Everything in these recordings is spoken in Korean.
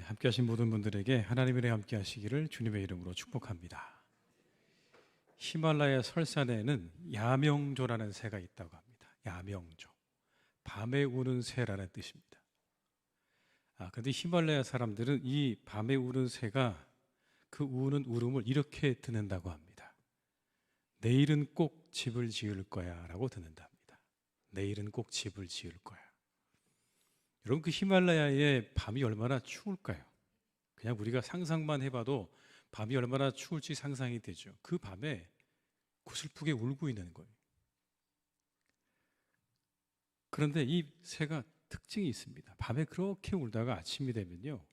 함께 하신 모든 분들에게 하나님의 은혜 함께 하시기를 주님의 이름으로 축복합니다. 히말라야 설산에는 야명조라는 새가 있다고 합니다. 야명조. 밤에 우는 새라는 뜻입니다. 그런데 히말라야 사람들은 이 밤에 우는 새가 그 우는 울음을 이렇게 듣는다고 합니다. 내일은 꼭 집을 지을 거야 라고 듣는답니다. 내일은 꼭 집을 지을 거야. 여러분, 그 히말라야의 밤이 얼마나 추울까요? 그냥 우리가 상상만 해봐도 밤이 얼마나 추울지 상상이 되죠. 그 밤에 구슬프게 울고 있는 거예요. 그런데 이 새가 특징이 있습니다. 밤에 그렇게 울다가 아침이 되면요,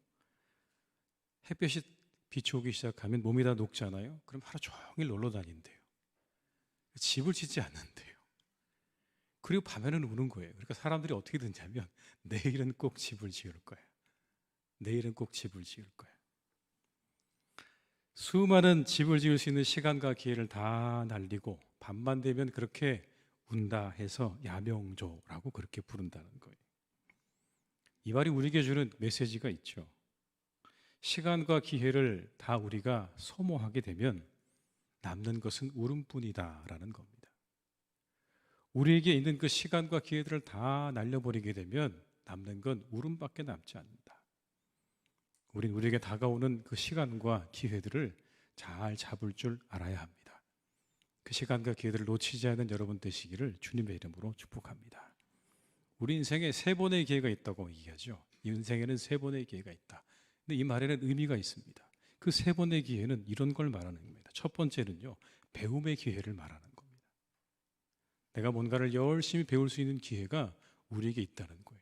햇볕이 비추기 시작하면 몸이 다 녹잖아요. 그럼 하루 종일 놀러 다닌대요. 집을 짓지 않는데요. 그리고 밤에는 우는 거예요. 그러니까 사람들이 어떻게 듣냐면 내일은 꼭 집을 지을 거야. 내일은 꼭 집을 지을 거야. 수많은 집을 지을 수 있는 시간과 기회를 다 날리고 밤만 되면 그렇게 운다 해서 야명조라고 그렇게 부른다는 거예요. 이 말이 우리에게 주는 메시지가 있죠. 시간과 기회를 다 우리가 소모하게 되면 남는 것은 울음뿐이다라는 겁니다. 우리에게 있는 그 시간과 기회들을 다 날려버리게 되면 남는 건 울음밖에 남지 않는다. 우린 우리에게 다가오는 그 시간과 기회들을 잘 잡을 줄 알아야 합니다. 그 시간과 기회들을 놓치지 않는 여러분 되시기를 주님의 이름으로 축복합니다. 우리 인생에 3번의 기회가 있다고 얘기하죠. 인생에는 3번의 기회가 있다. 근데 이 말에는 의미가 있습니다. 그 3번의 기회는 이런 걸 말하는 겁니다. 첫 번째는요, 배움의 기회를 말하는 겁니다. 내가 뭔가를 열심히 배울 수 있는 기회가 우리에게 있다는 거예요.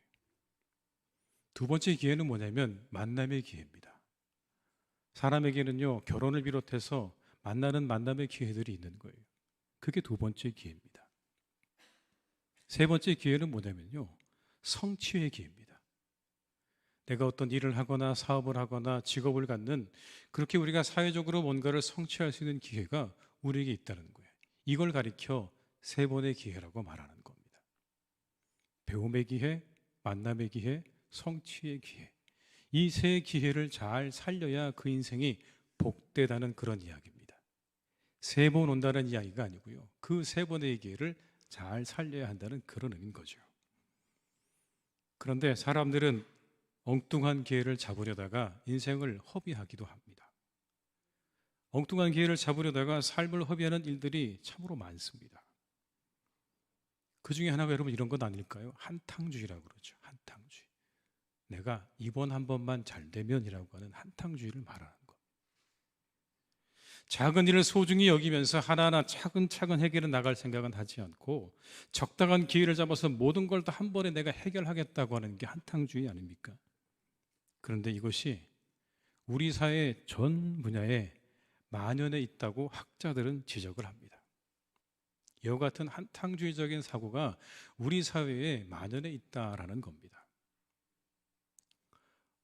두 번째 기회는 뭐냐면 만남의 기회입니다. 사람에게는요, 결혼을 비롯해서 만남의 기회들이 있는 거예요. 그게 두 번째 기회입니다. 세 번째 기회는 뭐냐면요, 성취의 기회입니다. 내가 어떤 일을 하거나 사업을 하거나 직업을 갖는, 그렇게 우리가 사회적으로 뭔가를 성취할 수 있는 기회가 우리에게 있다는 거예요. 이걸 가리켜 3번의 기회라고 말하는 겁니다. 배움의 기회, 만남의 기회, 성취의 기회. 이 세 기회를 잘 살려야 그 인생이 복되다는 그런 이야기입니다. 3번 온다는 이야기가 아니고요, 그 3번의 기회를 잘 살려야 한다는 그런 의미인 거죠. 그런데 사람들은 엉뚱한 기회를 잡으려다가 인생을 허비하기도 합니다. 엉뚱한 기회를 잡으려다가 삶을 허비하는 일들이 참으로 많습니다. 그 중에 하나가 여러분 이런 건 아닐까요? 한탕주의라고 그러죠. 한탕주의. 내가 이번 한 번만 잘 되면이라고 하는 한탕주의를 말하는 것. 작은 일을 소중히 여기면서 하나하나 차근차근 해결해 나갈 생각은 하지 않고 적당한 기회를 잡아서 모든 걸 다 한 번에 내가 해결하겠다고 하는 게 한탕주의 아닙니까? 그런데 이것이 우리 사회 전 분야에 만연해 있다고 학자들은 지적을 합니다. 이와 같은 한탕주의적인 사고가 우리 사회에 만연해 있다라는 겁니다.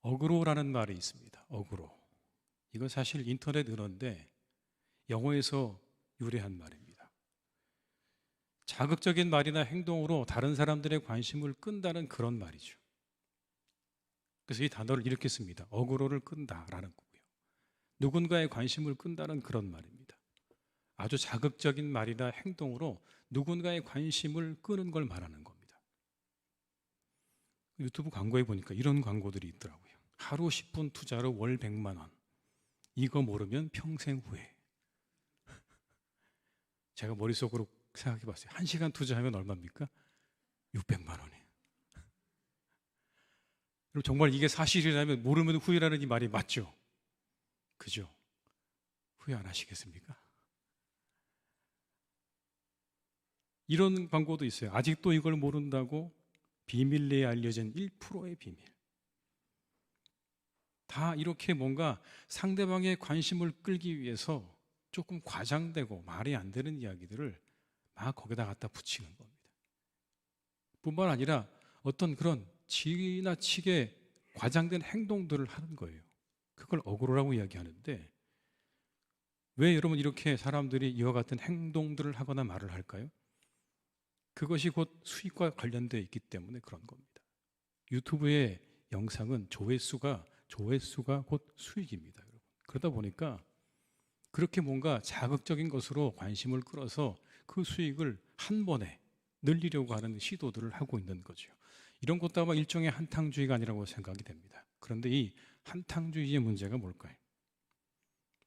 어그로라는 말이 있습니다. 어그로. 이건 사실 인터넷 은어인데 영어에서 유래한 말입니다. 자극적인 말이나 행동으로 다른 사람들의 관심을 끈다는 그런 말이죠. 그래서 이 단어를 이렇게 씁니다. 어그로를 끈다라는 거고요. 누군가의 관심을 끈다는 그런 말입니다. 아주 자극적인 말이나 행동으로 누군가의 관심을 끄는 걸 말하는 겁니다. 유튜브 광고에 보니까 이런 광고들이 있더라고요. 하루 10분 투자로 월 100만 원. 이거 모르면 평생 후회. 제가 머릿속으로 생각해 봤어요. 1시간 투자하면 얼마입니까? 600만 원이에요. 그럼 정말 이게 사실이라면 모르면 후회라는 이 말이 맞죠? 그죠? 후회 안 하시겠습니까? 이런 광고도 있어요. 아직도 이걸 모른다고 비밀리에 알려진 1%의 비밀. 다 이렇게 뭔가 상대방의 관심을 끌기 위해서 조금 과장되고 말이 안 되는 이야기들을 막 거기다 갖다 붙이는 겁니다. 뿐만 아니라 어떤 그런 지나치게 과장된 행동들을 하는 거예요. 그걸 어그로라고 이야기하는데 왜 여러분 이렇게 사람들이 이와 같은 행동들을 하거나 말을 할까요? 그것이 곧 수익과 관련되어 있기 때문에 그런 겁니다. 유튜브의 영상은 조회수가 곧 수익입니다. 여러분. 그러다 보니까 그렇게 뭔가 자극적인 것으로 관심을 끌어서 그 수익을 한 번에 늘리려고 하는 시도들을 하고 있는 거죠. 이런 것도 아마 일종의 한탕주의가 아니라고 생각이 됩니다. 그런데 이 한탕주의의 문제가 뭘까요?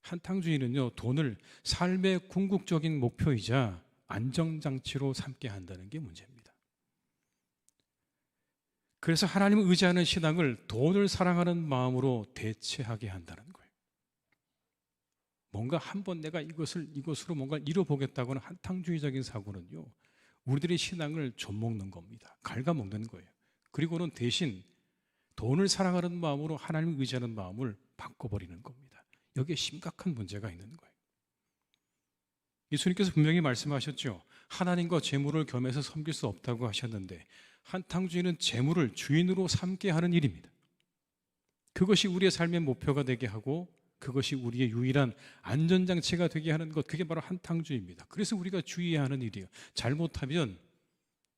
한탕주의는요, 돈을 삶의 궁극적인 목표이자 안정장치로 삼게 한다는 게 문제입니다. 그래서 하나님을 의지하는 신앙을 돈을 사랑하는 마음으로 대체하게 한다는 거예요. 뭔가 한번 내가 이것으로 뭔가 이뤄보겠다고는 한탕주의적인 사고는요, 우리들의 신앙을 좀먹는 겁니다. 갉아먹는 거예요. 그리고는 대신 돈을 사랑하는 마음으로 하나님을 의지하는 마음을 바꿔버리는 겁니다. 여기에 심각한 문제가 있는 거예요. 예수님께서 분명히 말씀하셨죠. 하나님과 재물을 겸해서 섬길 수 없다고 하셨는데, 한탕주의는 재물을 주인으로 삼게 하는 일입니다. 그것이 우리의 삶의 목표가 되게 하고 그것이 우리의 유일한 안전장치가 되게 하는 것, 그게 바로 한탕주의입니다. 그래서 우리가 주의해야 하는 일이에요. 잘못하면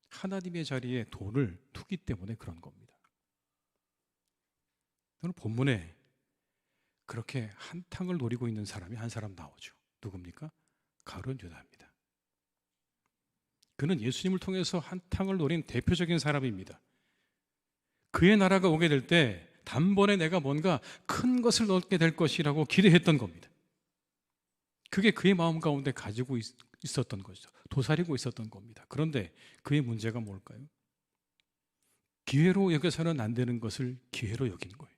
하나님의 자리에 돈을 두기 때문에 그런 겁니다. 오늘 본문에 그렇게 한탕을 노리고 있는 사람이 한 사람 나오죠. 누굽니까? 가룟 유다입니다. 그는 예수님을 통해서 한탕을 노린 대표적인 사람입니다. 그의 나라가 오게 될 때 단번에 내가 뭔가 큰 것을 얻게 될 것이라고 기대했던 겁니다. 그게 그의 마음 가운데 가지고 있었던 것이죠. 도사리고 있었던 겁니다. 그런데 그의 문제가 뭘까요? 기회로 여겨서는 안 되는 것을 기회로 여긴 거예요.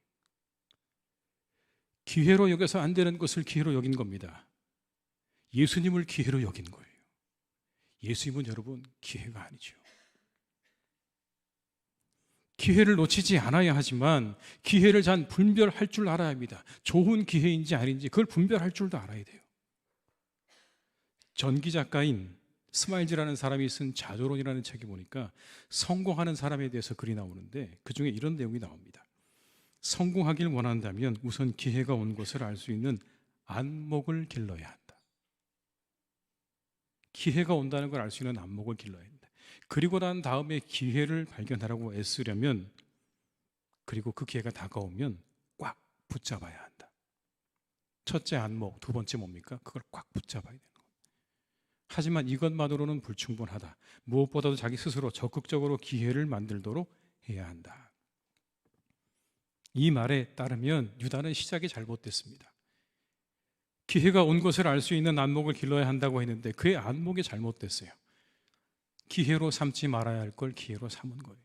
기회로 여겨서 안 되는 것을 기회로 여긴 겁니다. 예수님을 기회로 여긴 거예요. 예수님은 여러분 기회가 아니죠. 기회를 놓치지 않아야 하지만 기회를 잘 분별할 줄 알아야 합니다. 좋은 기회인지 아닌지 그걸 분별할 줄도 알아야 돼요. 전기 작가인 스마일즈라는 사람이 쓴 자조론이라는 책에 보니까 성공하는 사람에 대해서 글이 나오는데 그중에 이런 내용이 나옵니다. 성공하길 원한다면 우선 기회가 온 것을 알 수 있는 안목을 길러야 한다. 기회가 온다는 걸 알 수 있는 안목을 길러야 한다. 그리고 난 다음에 기회를 발견하라고 애쓰려면, 그리고 그 기회가 다가오면 꽉 붙잡아야 한다. 첫째 안목, 두 번째 뭡니까? 그걸 꽉 붙잡아야 되는 거예요. 하지만 이것만으로는 불충분하다. 무엇보다도 자기 스스로 적극적으로 기회를 만들도록 해야 한다. 이 말에 따르면 유다는 시작이 잘못됐습니다. 기회가 온 것을 알 수 있는 안목을 길러야 한다고 했는데 그의 안목이 잘못됐어요. 기회로 삼지 말아야 할 걸 기회로 삼은 거예요.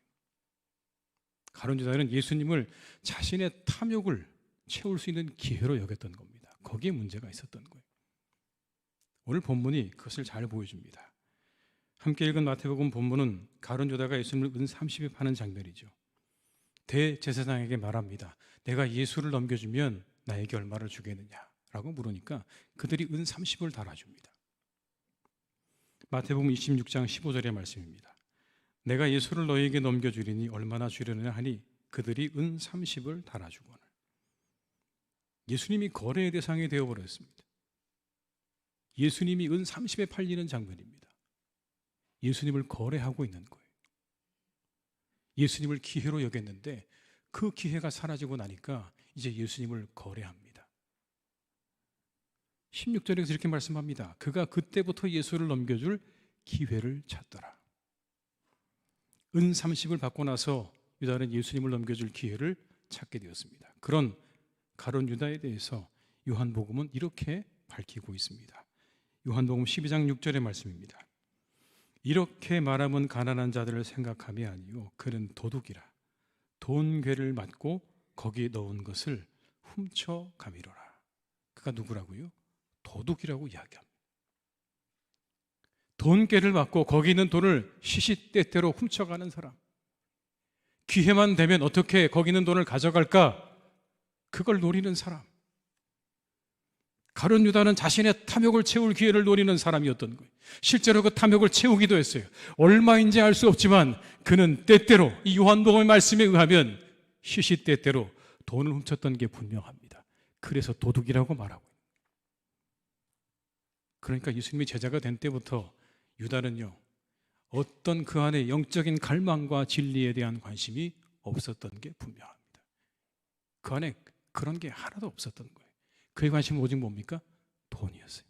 가룟 유다는 예수님을 자신의 탐욕을 채울 수 있는 기회로 여겼던 겁니다. 거기에 문제가 있었던 거예요. 오늘 본문이 그것을 잘 보여줍니다. 함께 읽은 마태복음 본문은 가룟 유다가 예수님을 은 30에 파는 장면이죠. 대제사장에게 말합니다. 내가 예수를 넘겨주면 나에게 얼마를 주겠느냐라고 물으니까 그들이 은 30을 달아줍니다. 마태복음 26장 15절의 말씀입니다. 내가 예수를 너희에게 넘겨주리니 얼마나 주려느냐 하니 그들이 은 30을 달아주거늘. 예수님이 거래의 대상이 되어버렸습니다. 예수님이 은 30에 팔리는 장면입니다. 예수님을 거래하고 있는 거예요. 예수님을 기회로 여겼는데 그 기회가 사라지고 나니까 이제 예수님을 거래합니다. 16절에서 이렇게 말씀합니다. 그가 그때부터 예수를 넘겨줄 기회를 찾더라. 은 30을 받고 나서 유다는 예수님을 넘겨줄 기회를 찾게 되었습니다. 그런 가룟 유다에 대해서 요한복음은 이렇게 밝히고 있습니다. 요한복음 12장 6절의 말씀입니다. 이렇게 말하면 가난한 자들을 생각함이 아니요 그는 도둑이라. 돈괴를 맞고 거기에 넣은 것을 훔쳐가미로라. 그가 누구라고요? 도둑이라고 이야기합니다. 돈괴를 맞고 거기 있는 돈을 시시때때로 훔쳐가는 사람. 기회만 되면 어떻게 거기 있는 돈을 가져갈까? 그걸 노리는 사람. 가룟 유다는 자신의 탐욕을 채울 기회를 노리는 사람이었던 거예요. 실제로 그 탐욕을 채우기도 했어요. 얼마인지 알 수 없지만 그는 때때로 이 요한복음의 말씀에 의하면 시시때때로 돈을 훔쳤던 게 분명합니다. 그래서 도둑이라고 말하고 있는 거예요. 그러니까 예수님이 제자가 된 때부터 유다는요, 어떤 그 안에 영적인 갈망과 진리에 대한 관심이 없었던 게 분명합니다. 그 안에 그런 게 하나도 없었던 거예요. 그의 관심은 오직 뭡니까? 돈이었어요.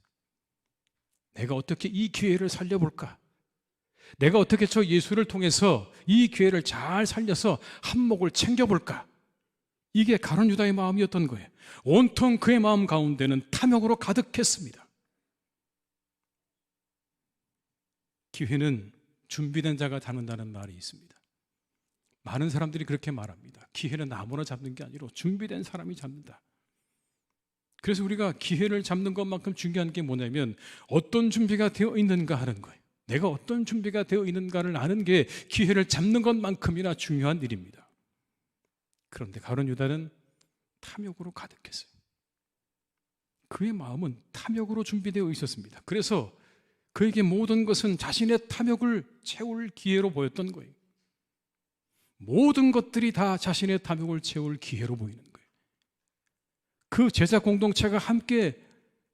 내가 어떻게 이 기회를 살려볼까? 내가 어떻게 저 예수를 통해서 이 기회를 잘 살려서 한몫을 챙겨볼까? 이게 가룟 유다의 마음이었던 거예요. 온통 그의 마음 가운데는 탐욕으로 가득했습니다. 기회는 준비된 자가 잡는다는 말이 있습니다. 많은 사람들이 그렇게 말합니다. 기회는 아무나 잡는 게 아니라 준비된 사람이 잡는다. 그래서 우리가 기회를 잡는 것만큼 중요한 게 뭐냐면 어떤 준비가 되어 있는가 하는 거예요. 내가 어떤 준비가 되어 있는가를 아는 게 기회를 잡는 것만큼이나 중요한 일입니다. 그런데 가룟 유다는 탐욕으로 가득했어요. 그의 마음은 탐욕으로 준비되어 있었습니다. 그래서 그에게 모든 것은 자신의 탐욕을 채울 기회로 보였던 거예요. 모든 것들이 다 자신의 탐욕을 채울 기회로 보이는 거예요. 그 제자 공동체가 함께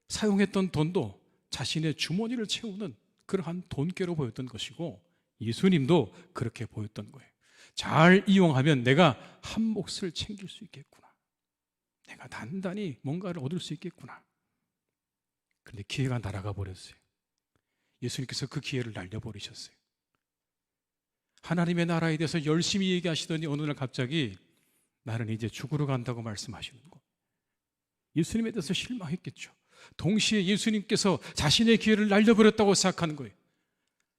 사용했던 돈도 자신의 주머니를 채우는 그러한 돈꾀로 보였던 것이고 예수님도 그렇게 보였던 거예요. 잘 이용하면 내가 한 몫을 챙길 수 있겠구나. 내가 단단히 뭔가를 얻을 수 있겠구나. 그런데 기회가 날아가 버렸어요. 예수님께서 그 기회를 날려버리셨어요. 하나님의 나라에 대해서 열심히 얘기하시더니 어느 날 갑자기 나는 이제 죽으러 간다고 말씀하시는 거. 예수님에 대해서 실망했겠죠. 동시에 예수님께서 자신의 기회를 날려버렸다고 생각하는 거예요.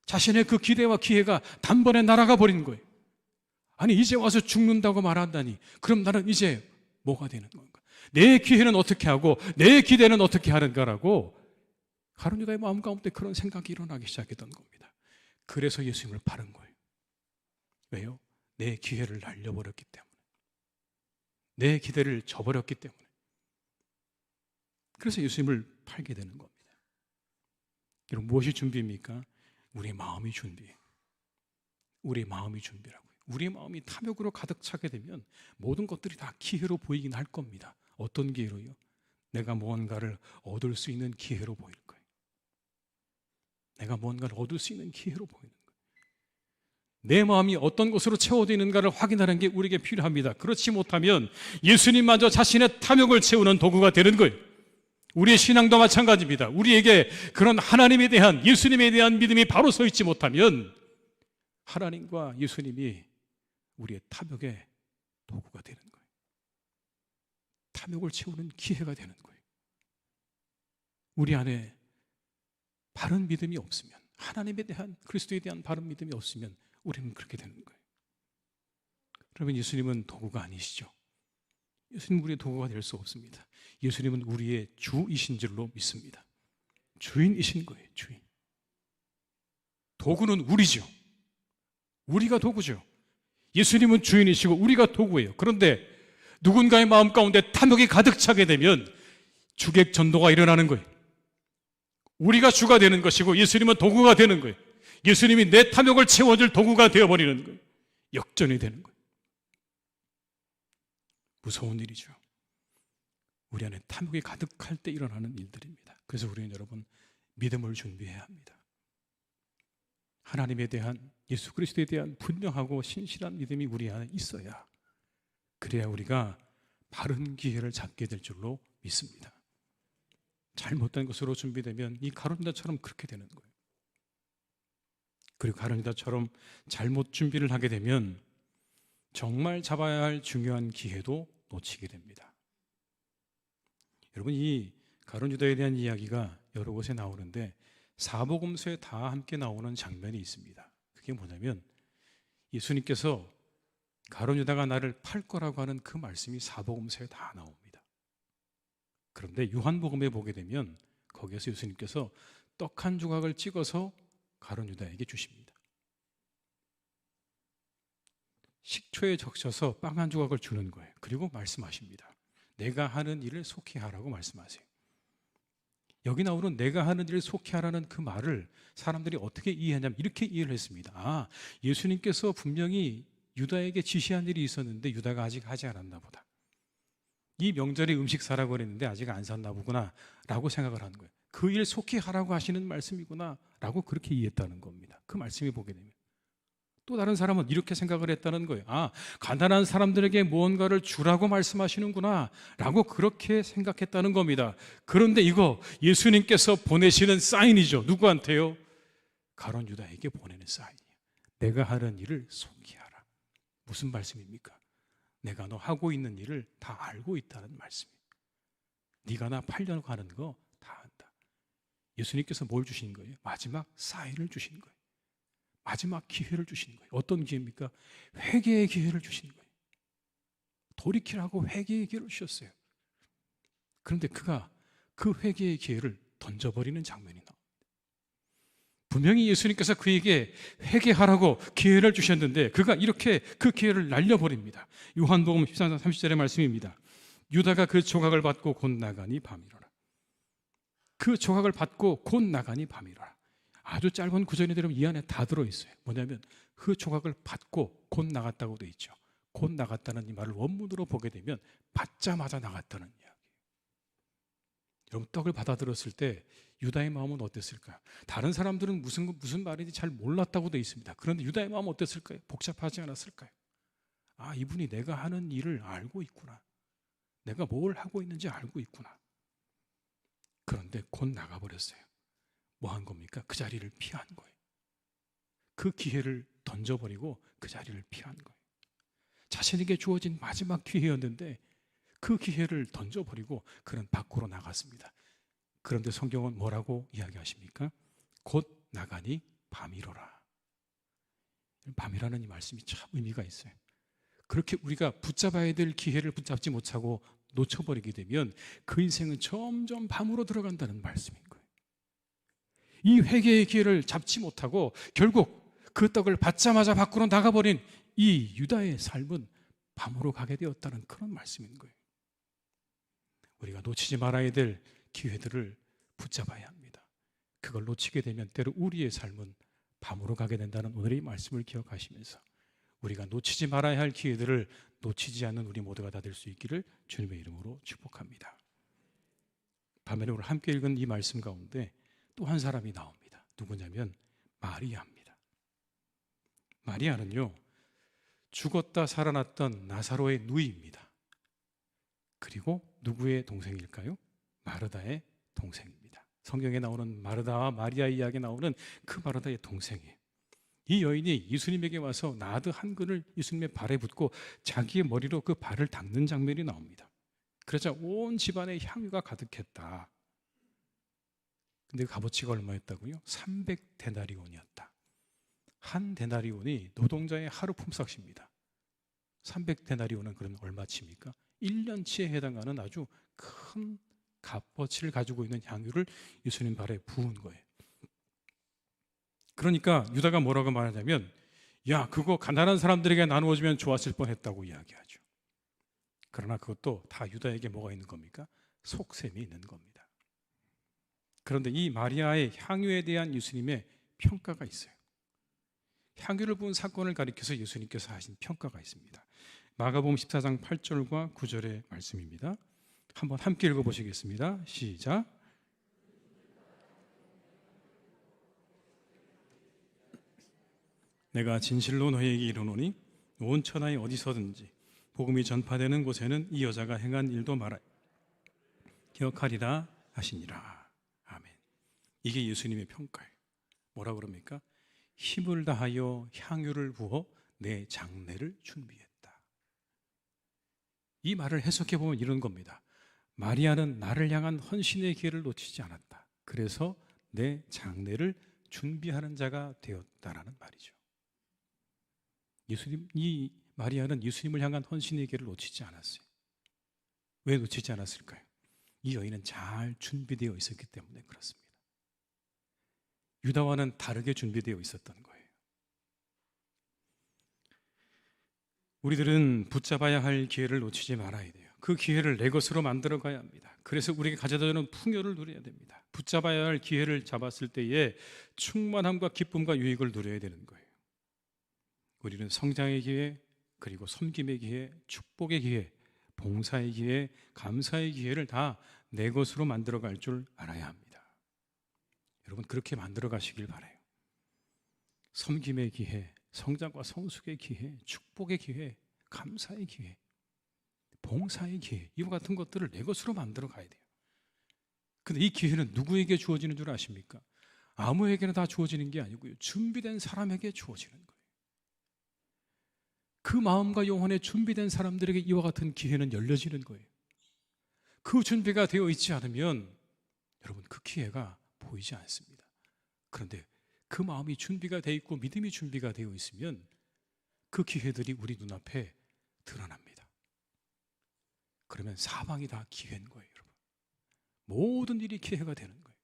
자신의 그 기대와 기회가 단번에 날아가 버린 거예요. 아니 이제 와서 죽는다고 말한다니 그럼 나는 이제 뭐가 되는 건가? 내 기회는 어떻게 하고 내 기대는 어떻게 하는가라고 가룟 유다의 마음 가운데 그런 생각이 일어나기 시작했던 겁니다. 그래서 예수님을 팔은 거예요. 왜요? 내 기회를 날려버렸기 때문에, 내 기대를 저버렸기 때문에. 그래서 예수님을 팔게 되는 겁니다. 여러분 무엇이 준비입니까? 우리 마음이 준비예요. 우리 마음이 준비라고요. 우리 마음이 탐욕으로 가득 차게 되면 모든 것들이 다 기회로 보이긴 할 겁니다. 어떤 기회로요? 내가 무언가를 얻을 수 있는 기회로 보일 거예요. 내가 무언가를 얻을 수 있는 기회로 보이는 거예요. 내 마음이 어떤 것으로 채워져 있는가를 확인하는 게 우리에게 필요합니다. 그렇지 못하면 예수님마저 자신의 탐욕을 채우는 도구가 되는 거예요. 우리의 신앙도 마찬가지입니다. 우리에게 그런 하나님에 대한, 예수님에 대한 믿음이 바로 서 있지 못하면 하나님과 예수님이 우리의 탐욕의 도구가 되는 거예요. 탐욕을 채우는 기회가 되는 거예요. 우리 안에 바른 믿음이 없으면, 하나님에 대한, 그리스도에 대한 바른 믿음이 없으면 우리는 그렇게 되는 거예요. 그러면 예수님은 도구가 아니시죠. 예수님은 우리의 도구가 될 수 없습니다. 예수님은 우리의 주이신 줄로 믿습니다. 주인이신 거예요. 주인. 도구는 우리죠. 우리가 도구죠. 예수님은 주인이시고 우리가 도구예요. 그런데 누군가의 마음 가운데 탐욕이 가득 차게 되면 주객 전도가 일어나는 거예요. 우리가 주가 되는 것이고 예수님은 도구가 되는 거예요. 예수님이 내 탐욕을 채워줄 도구가 되어버리는 거예요. 역전이 되는 거예요. 무서운 일이죠. 우리 안에 탐욕이 가득할 때 일어나는 일들입니다. 그래서 우리는 여러분 믿음을 준비해야 합니다. 하나님에 대한, 예수 그리스도에 대한 분명하고 신실한 믿음이 우리 안에 있어야, 그래야 우리가 바른 기회를 잡게 될 줄로 믿습니다. 잘못된 것으로 준비되면 이 가룟 유다처럼 그렇게 되는 거예요. 그리고 가룟 유다처럼 잘못 준비를 하게 되면 정말 잡아야 할 중요한 기회도 놓치게 됩니다. 여러분 이 가룟 유다에 대한 이야기가 여러 곳에 나오는데 사복음서에 다 함께 나오는 장면이 있습니다. 그게 뭐냐면 예수님께서 가룟 유다가 나를 팔 거라고 하는 그 말씀이 사복음서에 다 나옵니다. 그런데 요한복음에 보게 되면 거기에서 예수님께서 떡 한 조각을 찍어서 가룟 유다에게 주십니다. 식초에 적셔서 빵 한 조각을 주는 거예요. 그리고 말씀하십니다. 내가 하는 일을 속히 하라고 말씀하세요. 여기 나오는 내가 하는 일을 속히 하라는 그 말을 사람들이 어떻게 이해하냐면 이렇게 이해를 했습니다. 아, 예수님께서 분명히 유다에게 지시한 일이 있었는데 유다가 아직 하지 않았나 보다. 이 명절에 음식 사라고 그랬는데 아직 안 샀나 보구나 라고 생각을 하는 거예요. 그 일 속히 하라고 하시는 말씀이구나 라고 그렇게 이해했다는 겁니다. 그 말씀이 보게 되면 또 다른 사람은 이렇게 생각을 했다는 거예요. 아, 가난한 사람들에게 무언가를 주라고 말씀하시는구나 라고 그렇게 생각했다는 겁니다. 그런데 이거 예수님께서 보내시는 사인이죠. 누구한테요? 가룟 유다에게 보내는 사인이에요. 내가 하는 일을 속히 하라. 무슨 말씀입니까? 내가 너 하고 있는 일을 다 알고 있다는 말씀이에요. 네가 나 팔려고 하는 거 다 안다. 예수님께서 뭘 주신 거예요? 마지막 사인을 주신 거예요. 마지막 기회를 주신 거예요. 어떤 기회입니까? 회개의 기회를 주신 거예요. 돌이키라고 회개의 기회를 주셨어요. 그런데 그가 그 회개의 기회를 던져버리는 장면이 나옵니다. 분명히 예수님께서 그에게 회개하라고 기회를 주셨는데 그가 이렇게 그 기회를 날려버립니다. 요한복음 14장 30절의 말씀입니다. 유다가 그 조각을 받고 곧 나가니 밤이로라. 그 조각을 받고 곧 나가니 밤이로라. 아주 짧은 구절이 되면 이 안에 다 들어있어요. 뭐냐면 그 조각을 받고 곧 나갔다고 되어 있죠. 곧 나갔다는 이 말을 원문으로 보게 되면 받자마자 나갔다는 이야기예요. 여러분, 떡을 받아들였을 때 유다의 마음은 어땠을까요? 다른 사람들은 무슨 말인지 잘 몰랐다고 되어 있습니다. 그런데 유다의 마음은 어땠을까요? 복잡하지 않았을까요? 아, 이분이 내가 하는 일을 알고 있구나. 내가 뭘 하고 있는지 알고 있구나. 그런데 곧 나가버렸어요. 뭐 한 겁니까? 그 자리를 피한 거예요. 그 기회를 던져버리고 그 자리를 피한 거예요. 자신에게 주어진 마지막 기회였는데 그 기회를 던져버리고 그는 밖으로 나갔습니다. 그런데 성경은 뭐라고 이야기하십니까? 곧 나가니 밤이로라. 밤이라는 이 말씀이 참 의미가 있어요. 그렇게 우리가 붙잡아야 될 기회를 붙잡지 못하고 놓쳐버리게 되면 그 인생은 점점 밤으로 들어간다는 말씀인 거예요. 이 회개의 기회를 잡지 못하고 결국 그 떡을 받자마자 밖으로 나가버린 이 유다의 삶은 밤으로 가게 되었다는 그런 말씀인 거예요. 우리가 놓치지 말아야 될 기회들을 붙잡아야 합니다. 그걸 놓치게 되면 때로 우리의 삶은 밤으로 가게 된다는 오늘의 말씀을 기억하시면서 우리가 놓치지 말아야 할 기회들을 놓치지 않는 우리 모두가 다 될 수 있기를 주님의 이름으로 축복합니다. 밤에 오늘 함께 읽은 이 말씀 가운데 또 한 사람이 나옵니다. 누구냐면 마리아입니다. 마리아는요, 죽었다 살아났던 나사로의 누이입니다. 그리고 누구의 동생일까요? 마르다의 동생입니다. 성경에 나오는 마르다와 마리아 이야기에 나오는 그 마르다의 동생이에요. 이 여인이 예수님에게 와서 나드 한 근을 예수님의 발에 붓고 자기의 머리로 그 발을 닦는 장면이 나옵니다. 그러자 온 집안에 향유가 가득했다. 근데 그 값어치가 얼마였다고요? 300데나리온이었다. 한 데나리온이 노동자의 하루 품삯입니다. 300데나리온은 그러면 얼마치입니까? 1년치에 해당하는 아주 큰 값어치를 가지고 있는 향유를 예수님 발에 부은 거예요. 그러니까 유다가 뭐라고 말하냐면, 야, 그거 가난한 사람들에게 나누어주면 좋았을 뻔했다고 이야기하죠. 그러나 그것도 다 유다에게 뭐가 있는 겁니까? 속셈이 있는 겁니다. 그런데 이 마리아의 향유에 대한 예수님의 평가가 있어요. 향유를 부은 사건을 가리켜서 예수님께서 하신 평가가 있습니다. 마가복음 14장 8절과 9절의 말씀입니다. 한번 함께 읽어보시겠습니다. 시작. 내가 진실로 너희에게 이르노니 온 천하에 어디서든지 복음이 전파되는 곳에는 이 여자가 행한 일도 말하여 기억하리라 하시니라. 아멘. 이게 예수님의 평가예요. 뭐라 그럽니까? 힘을 다하여 향유를 부어 내 장례를 준비했다. 이 말을 해석해 보면 이런 겁니다. 마리아는 나를 향한 헌신의 기회를 놓치지 않았다. 그래서 내 장례를 준비하는 자가 되었다라는 말이죠. 이 마리아는 예수님을 향한 헌신의 기회를 놓치지 않았어요. 왜 놓치지 않았을까요? 이 여인은 잘 준비되어 있었기 때문에 그렇습니다. 유다와는 다르게 준비되어 있었던 거예요. 우리들은 붙잡아야 할 기회를 놓치지 말아야 돼요. 그 기회를 내 것으로 만들어 가야 합니다. 그래서 우리에게 가져다주는 풍요를 누려야 됩니다. 붙잡아야 할 기회를 잡았을 때에 충만함과 기쁨과 유익을 누려야 되는 거예요. 우리는 성장의 기회, 그리고 섬김의 기회, 축복의 기회, 봉사의 기회, 감사의 기회를 다 내 것으로 만들어 갈 줄 알아야 합니다. 여러분, 그렇게 만들어 가시길 바라요. 섬김의 기회, 성장과 성숙의 기회, 축복의 기회, 감사의 기회, 봉사의 기회, 이와 같은 것들을 내 것으로 만들어 가야 돼요. 근데 이 기회는 누구에게 주어지는 줄 아십니까? 아무에게나 다 주어지는 게 아니고요, 준비된 사람에게 주어지는 거예요. 그 마음과 영혼에 준비된 사람들에게 이와 같은 기회는 열려지는 거예요. 그 준비가 되어 있지 않으면 여러분 그 기회가 보이지 않습니다. 그런데 그 마음이 준비가 되어 있고 믿음이 준비가 되어 있으면 그 기회들이 우리 눈앞에 드러납니다. 그러면 사방이 다 기회인 거예요, 여러분. 모든 일이 기회가 되는 거예요.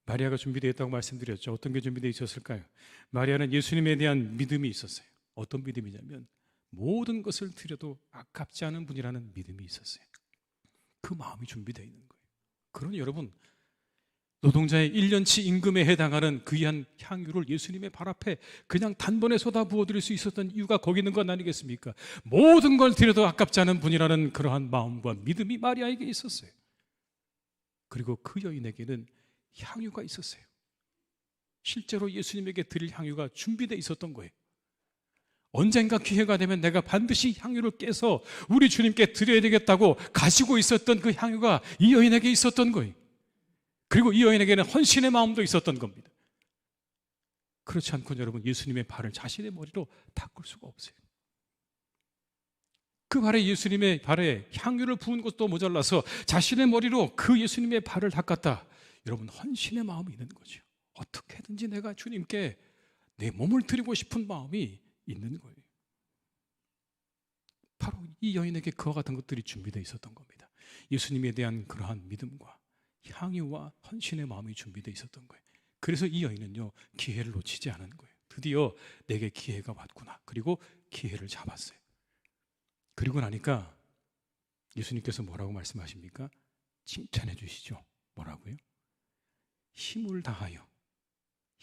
마리아가 준비되어 있다고 말씀드렸죠. 어떤 게 준비되어 있었을까요? 마리아는 예수님에 대한 믿음이 있었어요. 어떤 믿음이냐면 모든 것을 드려도 아깝지 않은 분이라는 믿음이 있었어요. 그 마음이 준비되어 있는 거예요. 그러니 여러분, 노동자의 1년치 임금에 해당하는 귀한 향유를 예수님의 발 앞에 그냥 단번에 쏟아 부어드릴 수 있었던 이유가 거기 있는 건 아니겠습니까? 모든 걸 드려도 아깝지 않은 분이라는 그러한 마음과 믿음이 마리아에게 있었어요. 그리고 그 여인에게는 향유가 있었어요. 실제로 예수님에게 드릴 향유가 준비되어 있었던 거예요. 언젠가 기회가 되면 내가 반드시 향유를 깨서 우리 주님께 드려야 되겠다고 가지고 있었던 그 향유가 이 여인에게 있었던 거예요. 그리고 이 여인에게는 헌신의 마음도 있었던 겁니다. 그렇지 않고 여러분, 예수님의 발을 자신의 머리로 닦을 수가 없어요. 그 발에 예수님의 발에 향유를 부은 것도 모자라서 자신의 머리로 그 예수님의 발을 닦았다. 여러분, 헌신의 마음이 있는 거죠. 어떻게든지 내가 주님께 내 몸을 드리고 싶은 마음이 있는 거예요. 바로 이 여인에게 그와 같은 것들이 준비되어 있었던 겁니다. 예수님에 대한 그러한 믿음과 향유와 헌신의 마음이 준비되어 있었던 거예요. 그래서 이 여인은요, 기회를 놓치지 않은 거예요. 드디어 내게 기회가 왔구나. 그리고 기회를 잡았어요. 그리고 나니까 예수님께서 뭐라고 말씀하십니까? 칭찬해 주시죠. 뭐라고요? 힘을 다하여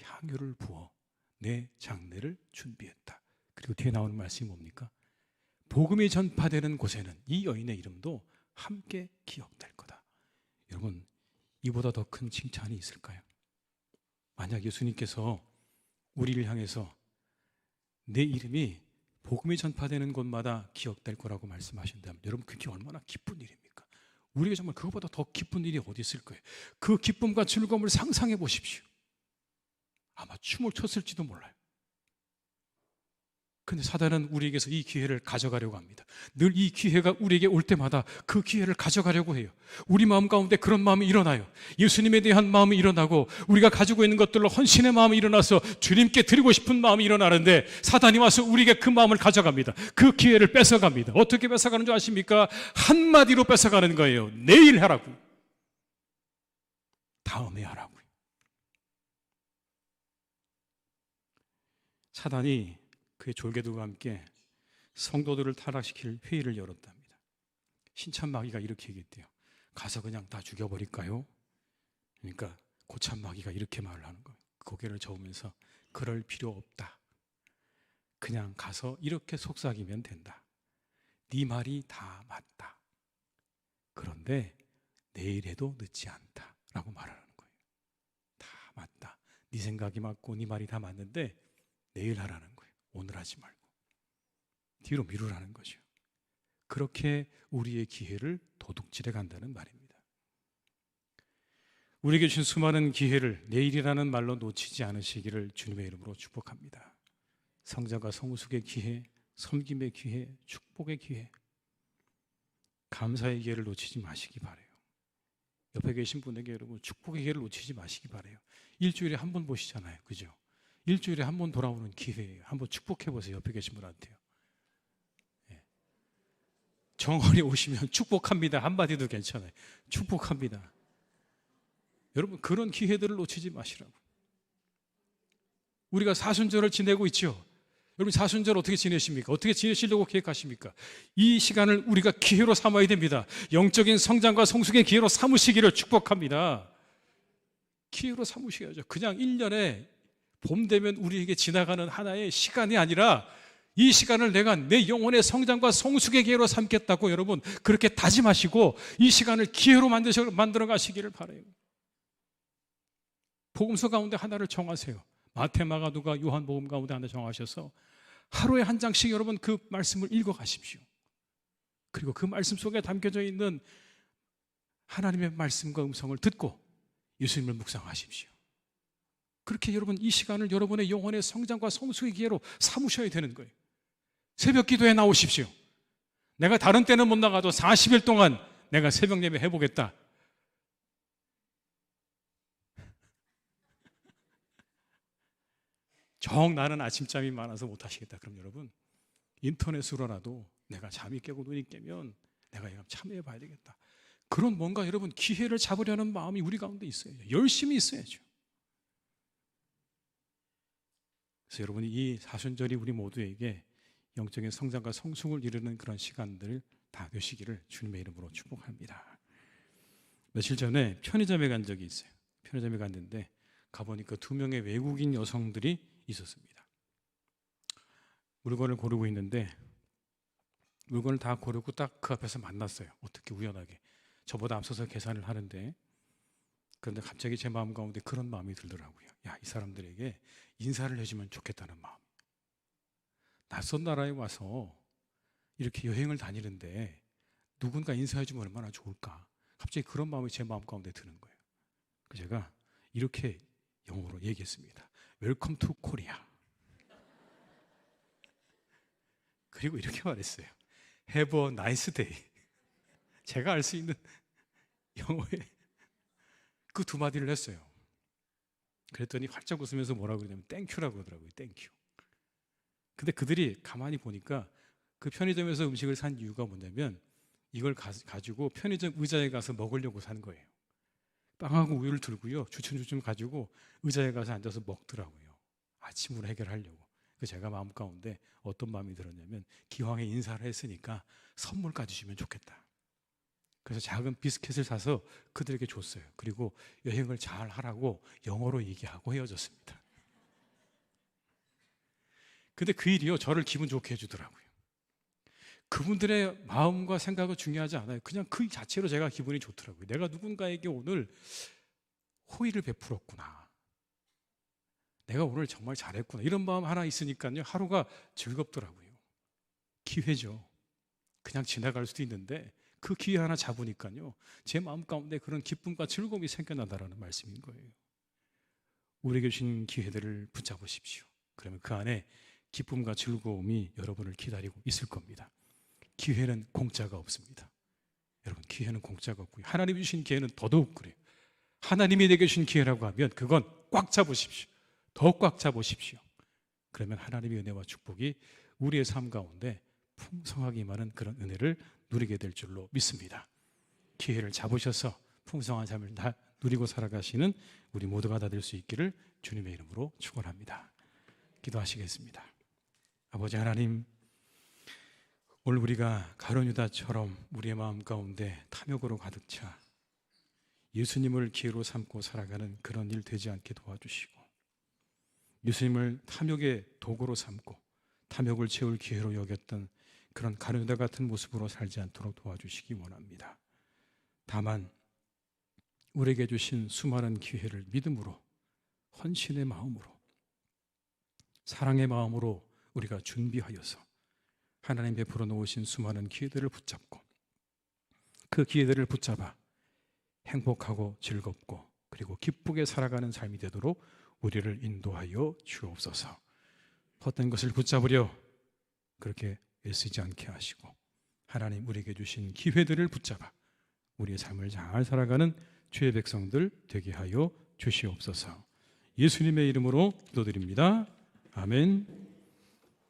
향유를 부어 내 장례를 준비했다. 그리고 뒤에 나오는 말씀이 뭡니까? 복음이 전파되는 곳에는 이 여인의 이름도 함께 기억될 거다. 여러분, 이보다 더 큰 칭찬이 있을까요? 만약 예수님께서 우리를 향해서 내 이름이 복음이 전파되는 곳마다 기억될 거라고 말씀하신다면 여러분, 그게 얼마나 기쁜 일입니까? 우리가 정말 그것보다 더 기쁜 일이 어디 있을 거예요. 그 기쁨과 즐거움을 상상해 보십시오. 아마 춤을 췄을지도 몰라요. 근데 사단은 우리에게서 이 기회를 가져가려고 합니다. 늘 이 기회가 우리에게 올 때마다 그 기회를 가져가려고 해요. 우리 마음 가운데 그런 마음이 일어나요. 예수님에 대한 마음이 일어나고 우리가 가지고 있는 것들로 헌신의 마음이 일어나서 주님께 드리고 싶은 마음이 일어나는데 사단이 와서 우리에게 그 마음을 가져갑니다. 그 기회를 뺏어갑니다. 어떻게 뺏어가는 줄 아십니까? 한마디로 뺏어가는 거예요. 내일 하라고, 다음에 하라고. 사단이 그의 졸개들과 함께 성도들을 타락시킬 회의를 열었답니다. 신천마귀가 이렇게 얘기했대요. 가서 그냥 다 죽여버릴까요? 그러니까 고참마귀가 이렇게 말을 하는 거예요. 고개를 저으면서 그럴 필요 없다. 그냥 가서 이렇게 속삭이면 된다. 네 말이 다 맞다. 그런데 내일 해도 늦지 않다 라고 말하는 거예요. 다 맞다. 네 생각이 맞고 네 말이 다 맞는데 내일 하라는 거예요. 오늘 하지 말고 뒤로 미루라는 거죠. 그렇게 우리의 기회를 도둑질해 간다는 말입니다. 우리에게 주신 수많은 기회를 내일이라는 말로 놓치지 않으시기를 주님의 이름으로 축복합니다. 성장과 성숙의 기회, 섬김의 기회, 축복의 기회, 감사의 기회를 놓치지 마시기 바라요. 옆에 계신 분에게 여러분 축복의 기회를 놓치지 마시기 바라요. 일주일에 한 번 보시잖아요, 그죠? 일주일에 한 번 돌아오는 기회예요. 한번 축복해 보세요. 옆에 계신 분한테요. 예. 정원에 오시면 축복합니다. 한마디도 괜찮아요. 축복합니다. 여러분, 그런 기회들을 놓치지 마시라고. 우리가 사순절을 지내고 있죠. 여러분, 사순절 어떻게 지내십니까? 어떻게 지내시려고 계획하십니까? 이 시간을 우리가 기회로 삼아야 됩니다. 영적인 성장과 성숙의 기회로 삼으시기를 축복합니다. 기회로 삼으셔야죠. 그냥 1년에 봄 되면 우리에게 지나가는 하나의 시간이 아니라 이 시간을 내가 내 영혼의 성장과 성숙의 기회로 삼겠다고 여러분 그렇게 다짐하시고 이 시간을 기회로 만들어 가시기를 바라요. 복음서 가운데 하나를 정하세요. 마태, 마가, 누가, 요한복음 가운데 하나 정하셔서 하루에 한 장씩 여러분 그 말씀을 읽어 가십시오. 그리고 그 말씀 속에 담겨져 있는 하나님의 말씀과 음성을 듣고 예수님을 묵상하십시오. 그렇게 여러분 이 시간을 여러분의 영혼의 성장과 성숙의 기회로 삼으셔야 되는 거예요. 새벽 기도에 나오십시오. 내가 다른 때는 못 나가도 40일 동안 내가 새벽 예배 해보겠다. 정 나는 아침잠이 많아서 못하시겠다. 그럼 여러분 인터넷으로라도 내가 잠이 깨고 눈이 깨면 내가 참여해 봐야 되겠다. 그런 뭔가 여러분 기회를 잡으려는 마음이 우리 가운데 있어야죠. 열심히 있어야죠. 그래서 여러분이 이 사순절이 우리 모두에게 영적인 성장과 성숙을 이루는 그런 시간들 다 되시기를 주님의 이름으로 축복합니다. 며칠 전에 편의점에 간 적이 있어요. 편의점에 갔는데 가보니까 2명의 외국인 여성들이 있었습니다. 물건을 고르고 있는데 물건을 다 고르고 딱 그 앞에서 만났어요. 어떻게 우연하게. 저보다 앞서서 계산을 하는데, 그런데 갑자기 제 마음 가운데 그런 마음이 들더라고요. 야, 이 사람들에게 인사를 해주면 좋겠다는 마음. 낯선 나라에 와서 이렇게 여행을 다니는데 누군가 인사해주면 얼마나 좋을까. 갑자기 그런 마음이 제 마음 가운데 드는 거예요. 그래서 제가 이렇게 영어로 얘기했습니다. Welcome to Korea. 그리고 이렇게 말했어요. Have a nice day. 제가 알 수 있는 영어에 그 2마디를 했어요. 그랬더니 활짝 웃으면서 뭐라고 그러냐면 땡큐라고 그러더라고요. 땡큐. 근데 그들이 가만히 보니까 그 편의점에서 음식을 산 이유가 뭐냐면 이걸 가지고 편의점 의자에 가서 먹으려고 산 거예요. 빵하고 우유를 들고요. 주춤주춤 가지고 의자에 가서 앉아서 먹더라고요. 아침으로 해결하려고. 그래서 제가 마음 가운데 어떤 마음이 들었냐면 기왕에 인사를 했으니까 선물까지 주면 좋겠다. 그래서 작은 비스킷을 사서 그들에게 줬어요. 그리고 여행을 잘 하라고 영어로 얘기하고 헤어졌습니다. 근데 그 일이요, 저를 기분 좋게 해주더라고요. 그분들의 마음과 생각은 중요하지 않아요. 그냥 그 자체로 제가 기분이 좋더라고요. 내가 누군가에게 오늘 호의를 베풀었구나. 내가 오늘 정말 잘했구나. 이런 마음 하나 있으니까요, 하루가 즐겁더라고요. 기회죠. 그냥 지나갈 수도 있는데 그 기회 하나 잡으니까요, 제 마음 가운데 그런 기쁨과 즐거움이 생겨나다라는 말씀인 거예요. 우리에게 주신 기회들을 붙잡으십시오. 그러면 그 안에 기쁨과 즐거움이 여러분을 기다리고 있을 겁니다. 기회는 공짜가 없습니다. 여러분, 기회는 공짜가 없고요. 하나님이 주신 기회는 더더욱 그래요. 하나님이 내게 주신 기회라고 하면 그건 꽉 잡으십시오. 더 꽉 잡으십시오. 그러면 하나님의 은혜와 축복이 우리의 삶 가운데 풍성하게 임하는 그런 은혜를 누리게 될 줄로 믿습니다. 기회를 잡으셔서 풍성한 삶을 다 누리고 살아가시는 우리 모두가 다 될 수 있기를 주님의 이름으로 축원합니다. 기도하시겠습니다. 아버지 하나님, 오늘 우리가 가룟 유다처럼 우리의 마음 가운데 탐욕으로 가득 차 예수님을 기회로 삼고 살아가는 그런 일 되지 않게 도와주시고, 예수님을 탐욕의 도구로 삼고 탐욕을 채울 기회로 여겼던 그런 가룟 유다 같은 모습으로 살지 않도록 도와주시기 원합니다. 다만 우리에게 주신 수많은 기회를 믿음으로, 헌신의 마음으로, 사랑의 마음으로 우리가 준비하여서 하나님 베풀어 놓으신 수많은 기회들을 붙잡고 그 기회들을 붙잡아 행복하고 즐겁고 그리고 기쁘게 살아가는 삶이 되도록 우리를 인도하여 주옵소서. 헛된 것을 붙잡으려 그렇게 애쓰지 않게 하시고 하나님 우리에게 주신 기회들을 붙잡아 우리의 삶을 잘 살아가는 주의 백성들 되게 하여 주시옵소서. 예수님의 이름으로 기도드립니다. 아멘.